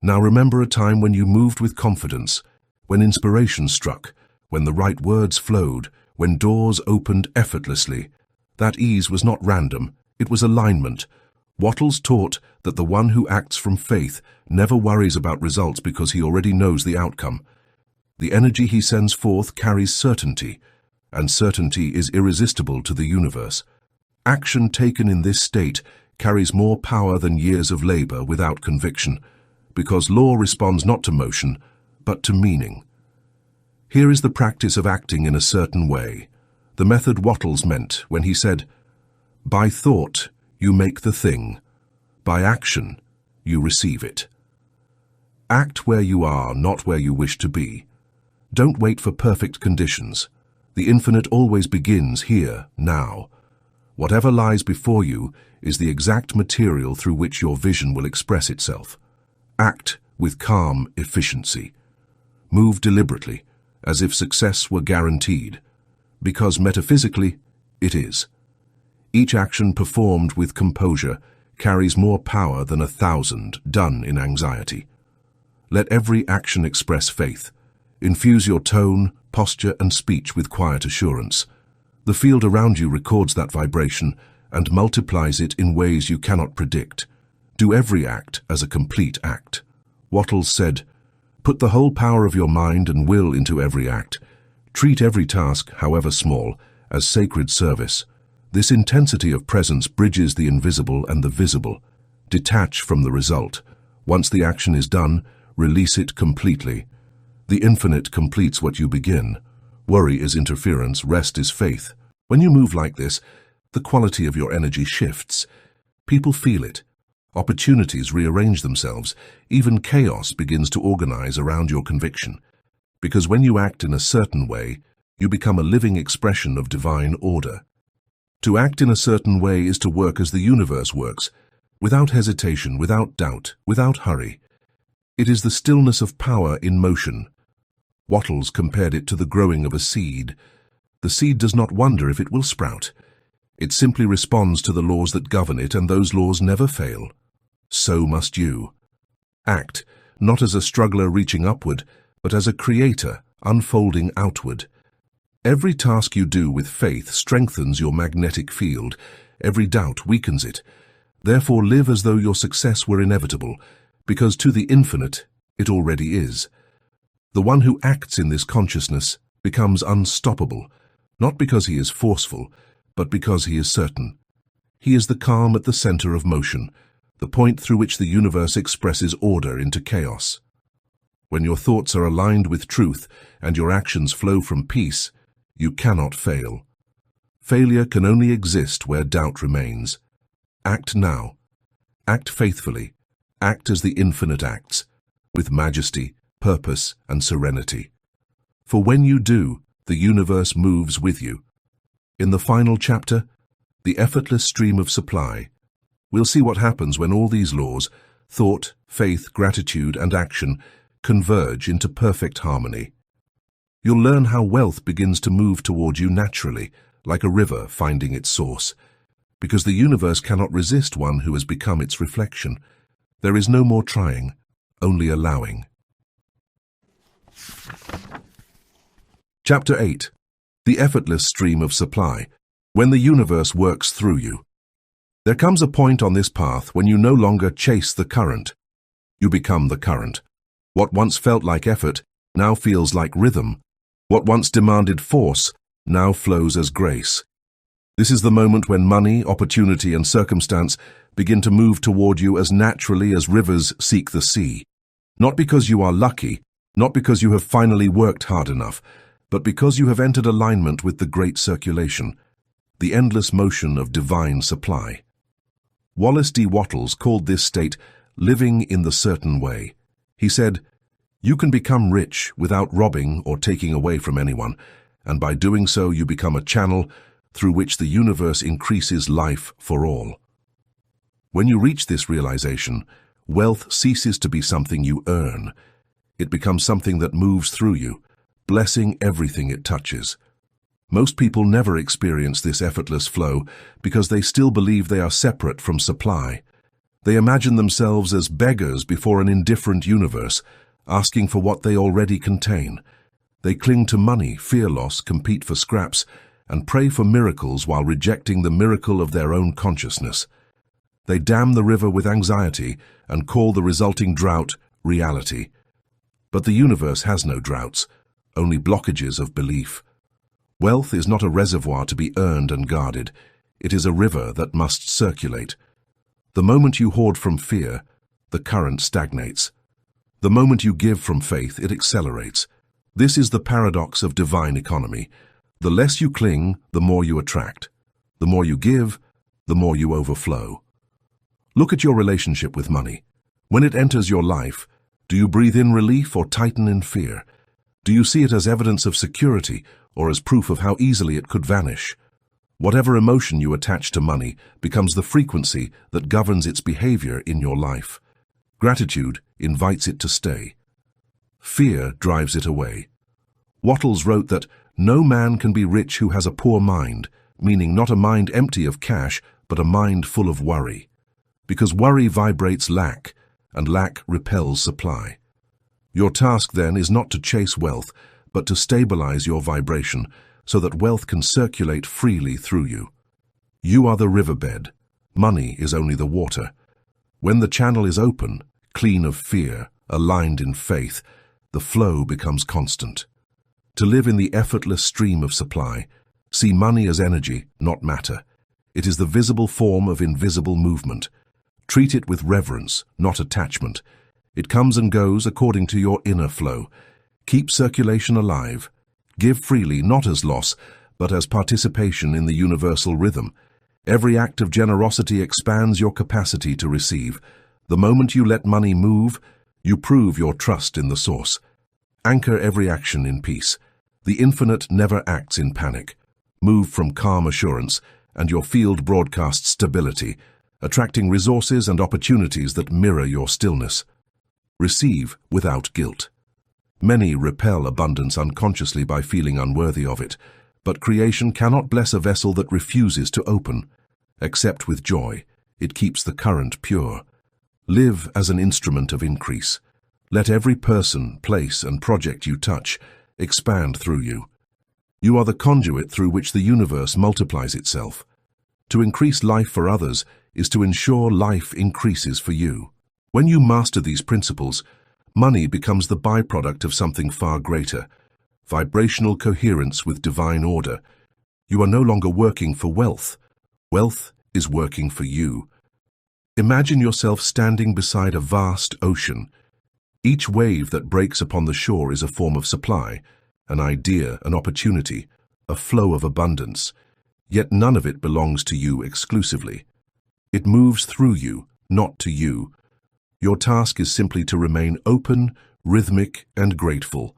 Now remember a time when you moved with confidence, when inspiration struck, when the right words flowed, when doors opened effortlessly. That ease was not random, it was alignment. Wattles taught that the one who acts from faith never worries about results because he already knows the outcome. The energy he sends forth carries certainty, and certainty is irresistible to the universe. Action taken in this state carries more power than years of labor without conviction, because law responds not to motion, but to meaning. Here is the practice of acting in a certain way, the method Wattles meant when he said, "By thought, you make the thing. By action, you receive it." Act where you are, not where you wish to be. Don't wait for perfect conditions. The infinite always begins here, now. Whatever lies before you is the exact material through which your vision will express itself. Act with calm efficiency. Move deliberately, as if success were guaranteed, because metaphysically, it is. Each action performed with composure carries more power than 1,000 done in anxiety. Let every action express faith. Infuse your tone, posture, and speech with quiet assurance. The field around you records that vibration and multiplies it in ways you cannot predict. Do every act as a complete act. Wattles said, "Put the whole power of your mind and will into every act. Treat every task, however small, as sacred service. This intensity of presence bridges the invisible and the visible. Detach from the result. Once the action is done, release it completely. The infinite completes what you begin. Worry is interference, rest is faith. When you move like this, the quality of your energy shifts. People feel it. Opportunities rearrange themselves. Even chaos begins to organize around your conviction. Because when you act in a certain way, you become a living expression of divine order. To act in a certain way is to work as the universe works, without hesitation, without doubt, without hurry. It is the stillness of power in motion. Wattles compared it to the growing of a seed. The seed does not wonder if it will sprout. It simply responds to the laws that govern it, and those laws never fail. So must you. Act, not as a struggler reaching upward, but as a creator unfolding outward. Every task you do with faith strengthens your magnetic field. Every doubt weakens it. Therefore live as though your success were inevitable, because to the infinite it already is. The one who acts in this consciousness becomes unstoppable, not because he is forceful, but because he is certain. He is the calm at the center of motion, the point through which the universe expresses order into chaos. When your thoughts are aligned with truth and your actions flow from peace, you cannot fail. Failure can only exist where doubt remains. Act now. Act faithfully. Act as the infinite acts, with majesty, purpose, and serenity. For when you do, the universe moves with you. In the final chapter, the effortless stream of supply, we'll see what happens when all these laws, thought, faith, gratitude, and action, converge into perfect harmony. You'll learn how wealth begins to move toward you naturally, like a river finding its source, because the universe cannot resist one who has become its reflection. There is no more trying, only allowing. Chapter 8. The effortless stream of supply, when the universe works through you. There comes a point on this path when you no longer chase the current. You become the current. What once felt like effort now feels like rhythm. What once demanded force now flows as grace. This is the moment when money, opportunity, and circumstance begin to move toward you as naturally as rivers seek the sea. Not because you are lucky, not because you have finally worked hard enough, but because you have entered alignment with the great circulation, the endless motion of divine supply. Wallace D. Wattles called this state living in the certain way. He said, "You can become rich without robbing or taking away from anyone, and by doing so you become a channel through which the universe increases life for all." When you reach this realization, wealth ceases to be something you earn. It becomes something that moves through you, blessing everything it touches. Most people never experience this effortless flow because they still believe they are separate from supply. They imagine themselves as beggars before an indifferent universe, asking for what they already contain. They cling to money, fear loss, compete for scraps, and pray for miracles while rejecting the miracle of their own consciousness. They dam the river with anxiety and call the resulting drought reality. But the universe has no droughts, only blockages of belief. Wealth is not a reservoir to be earned and guarded. It is a river that must circulate. The moment you hoard from fear, the current stagnates. The moment you give from faith, it accelerates. This is the paradox of divine economy. The less you cling, the more you attract. The more you give, the more you overflow. Look at your relationship with money. When it enters your life, do you breathe in relief or tighten in fear? Do you see it as evidence of security or as proof of how easily it could vanish? Whatever emotion you attach to money becomes the frequency that governs its behavior in your life. Gratitude invites it to stay. Fear drives it away. Wattles wrote that no man can be rich who has a poor mind, meaning not a mind empty of cash, but a mind full of worry. Because worry vibrates lack, and lack repels supply. Your task then is not to chase wealth, but to stabilize your vibration so that wealth can circulate freely through you. You are the riverbed. Money is only the water. When the channel is open, clean of fear, aligned in faith, the flow becomes constant. To live in the effortless stream of supply, see money as energy, not matter. It is the visible form of invisible movement. Treat it with reverence, not attachment. It comes and goes according to your inner flow. Keep circulation alive. Give freely, not as loss, but as participation in the universal rhythm. Every act of generosity expands your capacity to receive. The moment you let money move, you prove your trust in the source. Anchor every action in peace. The infinite never acts in panic. Move from calm assurance, and your field broadcasts stability, attracting resources and opportunities that mirror your stillness. Receive without guilt. Many repel abundance unconsciously by feeling unworthy of it, but creation cannot bless a vessel that refuses to open. Accept with joy. It keeps the current pure. Live as an instrument of increase. Let every person, place, and project you touch expand through you. You are the conduit through which the universe multiplies itself. To increase life for others is to ensure life increases for you. When you master these principles, money becomes the byproduct of something far greater, vibrational coherence with divine order. You are no longer working for wealth. Wealth is working for you. Imagine yourself standing beside a vast ocean. Each wave that breaks upon the shore is a form of supply, an idea, an opportunity, a flow of abundance. Yet none of it belongs to you exclusively. It moves through you, not to you. Your task is simply to remain open, rhythmic, and grateful.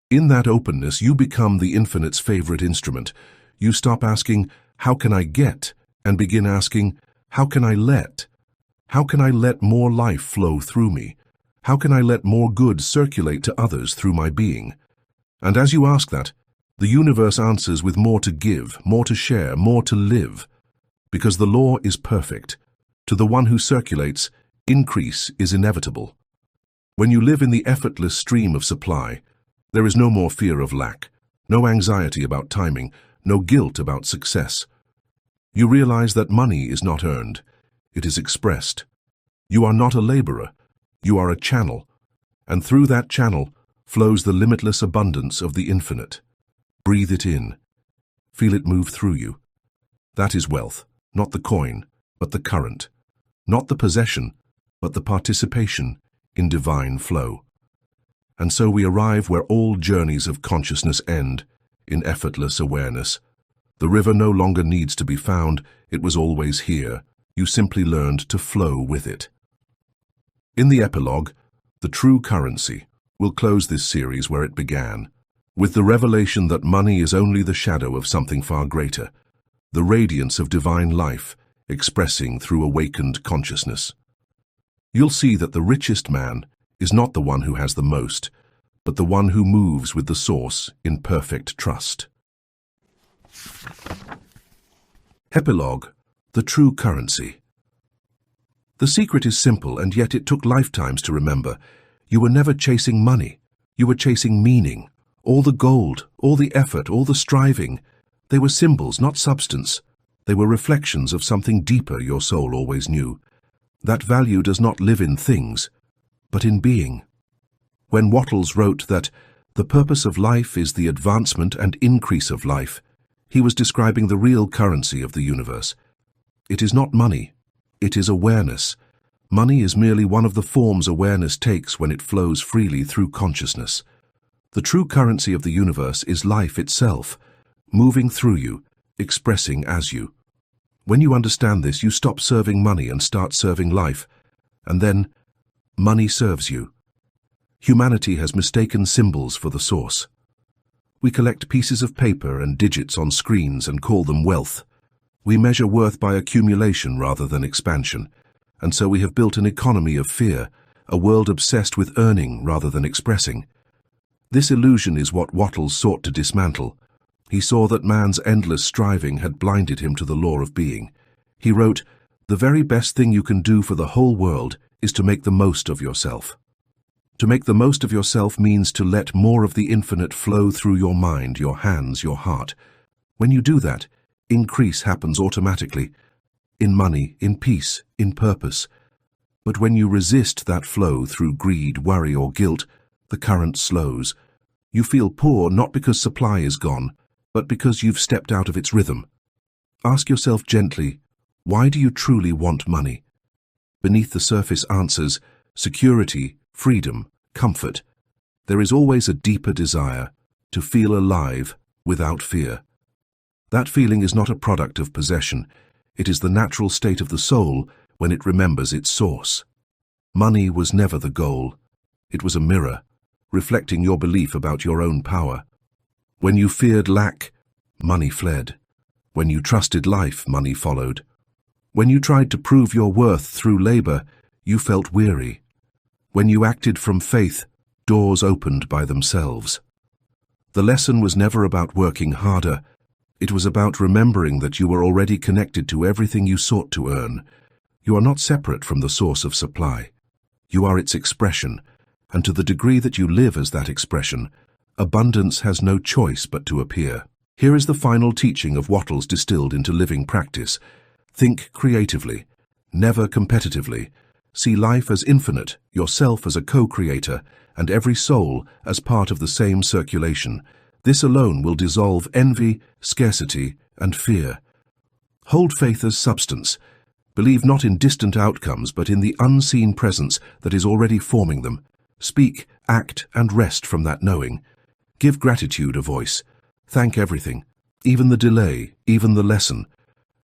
In that openness, you become the infinite's favorite instrument. You stop asking, "How can I get?" and begin asking, "How can I let?" How can I let more life flow through me? How can I let more good circulate to others through my being? And as you ask that, the universe answers with more to give, more to share, more to live. Because the law is perfect. To the one who circulates, increase is inevitable. When you live in the effortless stream of supply, there is no more fear of lack, no anxiety about timing, no guilt about success. You realize that money is not earned, it is expressed. You are not a laborer, you are a channel, and through that channel flows the limitless abundance of the infinite. Breathe it in. Feel it move through you. That is wealth, not the coin, but the current. Not the possession, but the participation in divine flow. And so we arrive where all journeys of consciousness end, in effortless awareness. The river no longer needs to be found, it was always here. You simply learned to flow with it. In the epilogue, The True Currency, we'll close this series where it began, with the revelation that money is only the shadow of something far greater, the radiance of divine life expressing through awakened consciousness. You'll see that the richest man is not the one who has the most, but the one who moves with the source in perfect trust. Epilogue, The True Currency. The secret is simple, and yet it took lifetimes to remember. You were never chasing money. You were chasing meaning. All the gold, all the effort, all the striving. They were symbols, not substance. They were reflections of something deeper your soul always knew. That value does not live in things, but in being. When Wattles wrote that the purpose of life is the advancement and increase of life, he was describing the real currency of the universe. It is not money, it is awareness. Money is merely one of the forms awareness takes when it flows freely through consciousness. The true currency of the universe is life itself, moving through you, expressing as you. When you understand this, you stop serving money and start serving life, and then money serves you. Humanity has mistaken symbols for the source. We collect pieces of paper and digits on screens and call them wealth. We measure worth by accumulation rather than expansion, and so we have built an economy of fear, a world obsessed with earning rather than expressing. This illusion is what Wattles sought to dismantle. He saw that man's endless striving had blinded him to the law of being. He wrote, "The very best thing you can do for the whole world is to make the most of yourself." To make the most of yourself means to let more of the infinite flow through your mind, your hands, your heart. When you do that, increase happens automatically, in money, in peace, in purpose. But when you resist that flow through greed, worry, or guilt, the current slows. You feel poor not because supply is gone, but because you've stepped out of its rhythm. Ask yourself gently, why do you truly want money? Beneath the surface answers, security, freedom, comfort. There is always a deeper desire, to feel alive without fear. That feeling is not a product of possession. It is the natural state of the soul when it remembers its source. Money was never the goal. It was a mirror, reflecting your belief about your own power. When you feared lack, money fled. When you trusted life, money followed. When you tried to prove your worth through labor, you felt weary. When you acted from faith, doors opened by themselves. The lesson was never about working harder. It was about remembering that you were already connected to everything you sought to earn. You are not separate from the source of supply. You are its expression, and to the degree that you live as that expression, abundance has no choice but to appear. Here is the final teaching of Wattles distilled into living practice. Think creatively, never competitively. See life as infinite, yourself as a co-creator, and every soul as part of the same circulation. This alone will dissolve envy, scarcity, and fear. Hold faith as substance. Believe not in distant outcomes, but in the unseen presence that is already forming them. Speak, act, and rest from that knowing. Give gratitude a voice. Thank everything, even the delay, even the lesson.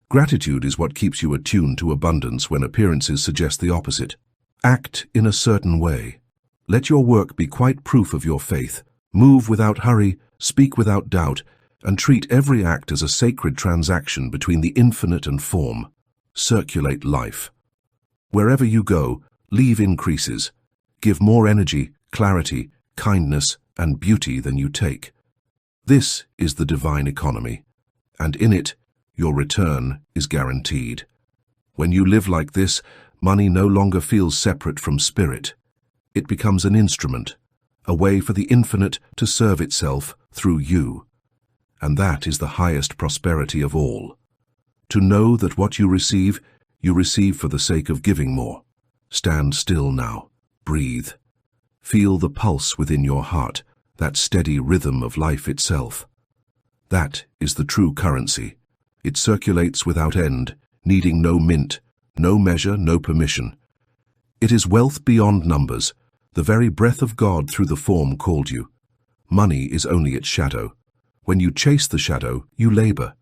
Gratitude is what keeps you attuned to abundance when appearances suggest the opposite. Act in a certain way. Let your work be quite proof of your faith. Move without hurry, speak without doubt, and treat every act as a sacred transaction between the infinite and form. Circulate life. Wherever you go, leave increases. Give more energy, clarity, kindness, and beauty than you take. This is the divine economy, and in it, your return is guaranteed. When you live like this, money no longer feels separate from spirit. It becomes an instrument, a way for the infinite to serve itself through you. And that is the highest prosperity of all. To know that what you receive for the sake of giving more. Stand still now. Breathe. Feel the pulse within your heart, that steady rhythm of life itself. That is the true currency. It circulates without end, needing no mint, no measure, no permission. It is wealth beyond numbers, the very breath of God through the form called you. Money is only its shadow. When you chase the shadow, you labor.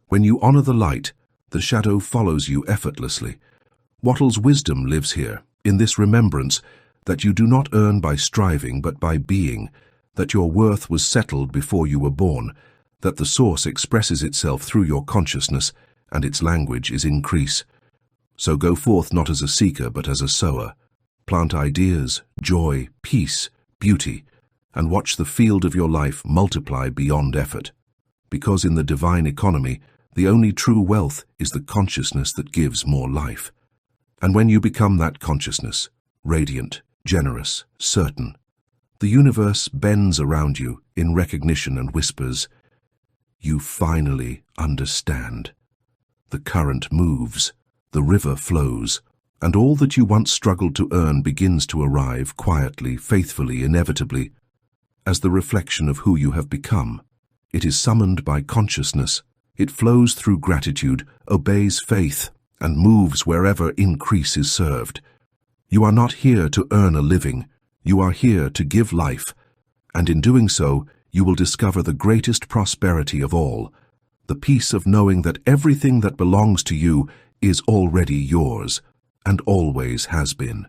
When you honor the light, the shadow follows you effortlessly. Wattles' wisdom lives here, in this remembrance that you do not earn by striving but by being, that your worth was settled before you were born, that the source expresses itself through your consciousness, and its language is increase. So go forth not as a seeker but as a sower. Plant ideas, joy, peace, beauty, and watch the field of your life multiply beyond effort. Because in the divine economy, the only true wealth is the consciousness that gives more life. And when you become that consciousness, radiant, generous, certain, the universe bends around you in recognition and whispers, "You finally understand." The current moves, the river flows, and all that you once struggled to earn begins to arrive quietly, faithfully, inevitably, as the reflection of who you have become. It is summoned by consciousness. It flows through gratitude, obeys faith, and moves wherever increase is served. You are not here to earn a living. You are here to give life, and in doing so, you will discover the greatest prosperity of all, the peace of knowing that everything that belongs to you is already yours, and always has been.